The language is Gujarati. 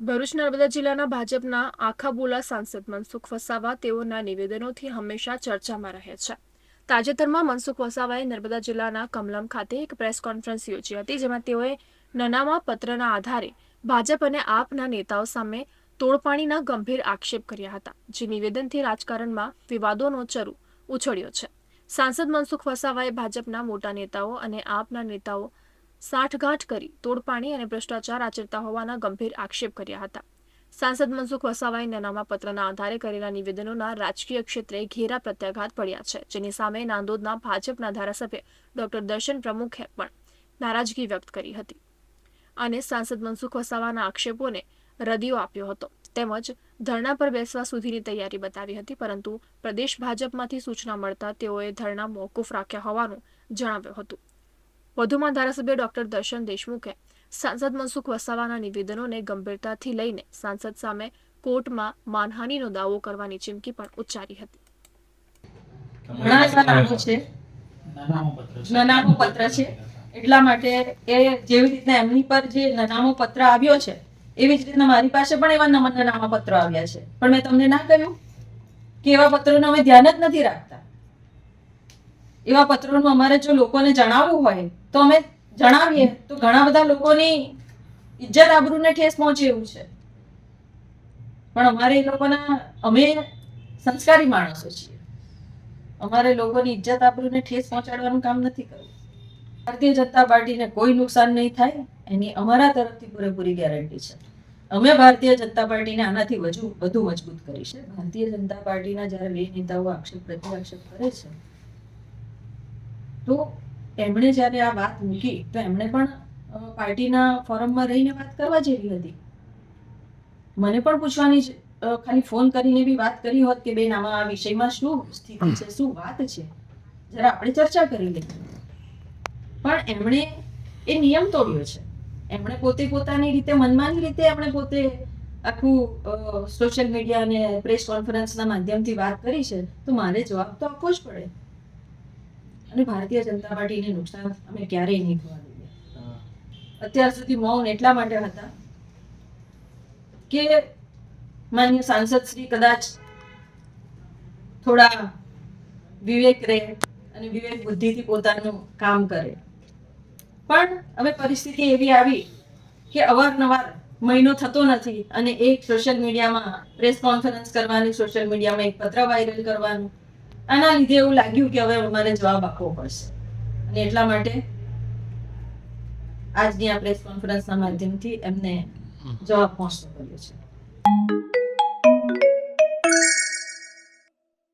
ભરૂચ નર્મદા જિલ્લાના ભાજપના આખાબોલા સાંસદ મનસુખ વસાવા તેઓના નિવેદનોથી હંમેશા ચર્ચામાં રહે છે. તાજેતરમાં મનસુખ વસાવાએ નર્મદા જિલ્લાના કમલમ ખાતે એક પ્રેસ કોન્ફરન્સ યોજી હતી, જેમાં તેઓએ નનામા પત્રના આધારે ભાજપ અને આપના નેતાઓ સામે તોડપાણીના ગંભીર આક્ષેપ કર્યા હતા, જે નિવેદનથી રાજકારણમાં વિવાદોનો ચરુ ઉછળ્યો છે. સાંસદ મનસુખ વસાવાએ ભાજપના મોટા નેતાઓ અને આપના નેતાઓ સાઠગાંઠ કરી તોડપાણી અને ભ્રષ્ટાચાર આચરતા હોવાના ગંભીર આક્ષેપ કર્યા હતા. સાંસદ મનસુખ વસાવાએ નનામા પત્રના આધારે કરેલા નિવેદનોના રાજકીય ક્ષેત્રે ઘેરા પ્રત્યાઘાત પડ્યા છે, જેની સામે નાંદોદના ભાજપના ધારાસભ્ય ડોક્ટર દર્શન પ્રમુખે પણ નારાજગી વ્યક્ત કરી હતી અને સાંસદ મનસુખ વસાવાના આક્ષેપોને રદિયો આપ્યો હતો, તેમજ ધરણા પર બેસવા સુધીની તૈયારી બતાવી હતી, પરંતુ પ્રદેશ ભાજપમાંથી સૂચના મળતા તેઓએ ધરણા મોકૂફ રાખ્યા હોવાનું જણાવ્યું હતું. વધુમાં ધારાસભ્ય ડોક્ટર દર્શન દેશમુખે સાંસદ મનસુખ વસાવાના નિવેદનોને ગંભીરતાથી લઈને સાંસદ સામે કોર્ટમાં માનહાનિનો દાવો કરવાની ચીમકી પણ ઉચ્ચારી હતી. ઘણા એવા નામો છે, નનામો પત્ર છે, એટલા માટે એ જેવી રીતના એમની પર જે નનામો પત્ર આવ્યો છે એવી જ રીતના મારી પાસે પણ એવા નનામા પત્રો આવ્યા છે, પણ મેં તમને ના કહ્યું કે એવા પત્રોનો અમે ધ્યાન જ નથી રાખતા. એવા પત્રોનું અમારે જો લોકોને જણાવવું હોય તો અમે જણાવીએ તો ઘણા બધા લોકોની ઇજ્જત આબરૂને ઠેસ પહોંચે એવું છે, પણ અમારે એ લોકોના અમે સંસ્કારી માણસો છીએ, અમારે લોકોની ઇજ્જત આબરૂને ઠેસ પહોંચાડવાનું કામ નથી કરવું. ભારતીય જનતા પાર્ટીને કોઈ નુકસાન નહીં થાય એની અમારા તરફથી પૂરેપૂરી ગેરંટી છે. અમે ભારતીય જનતા પાર્ટીને આનાથી વધુ મજબૂત કરી છે. ભારતીય જનતા પાર્ટીના જ્યારે બે નેતાઓ આક્ષેપ કરે છે તો એમણે જ્યારે આ વાત મૂકી તો એમણે પણ પાર્ટીના ફોરમમાં રહીને વાત કરવા જેવી હતી. મને પણ પૂછવાની ખાલી ફોન કરીને બી વાત કરી હોત કે બેન આમાં આ વિષયમાં શું સ્થિતિ છે, શું વાત છે, જરા આપણે ચર્ચા કરી લઈએ. પણ એમણે એ નિયમ તોડ્યો છે. એમણે પોતે પોતાની રીતે મનમાની રીતે એમણે પોતે આખું સોશિયલ મીડિયા અને પ્રેસ કોન્ફરન્સના માધ્યમથી વાત કરી છે, તો મારે જવાબ તો આપવો જ પડે. અને ભારતીય જનતા પાર્ટીને નુકસાન અમે ક્યારેય નહીં થવા દઈએ. અત્યાર સુધી મૌન એટલા માટે હતા કે માન્ય સાંસદ શ્રી કદાચ થોડા વિવેક રહે અને વિવેક બુદ્ધિથી પોતાનું કામ કરે. પણ હવે પરિસ્થિતિ એવી આવી કે અવારનવાર મહિનો થતો નથી અને એક સોશિયલ મીડિયામાં પ્રેસ કોન્ફરન્સ કરવાની, સોશિયલ મીડિયામાં એક પત્ર વાયરલ કરવાનું, આના લીધે એવું લાગ્યું કે હવે અમારે જવાબ આપવો પડશે અને એટલા માટે આજની આ પ્રેસ કોન્ફરન્સના માધ્યમથી એમને જવાબ પહોંચતો કર્યો છે.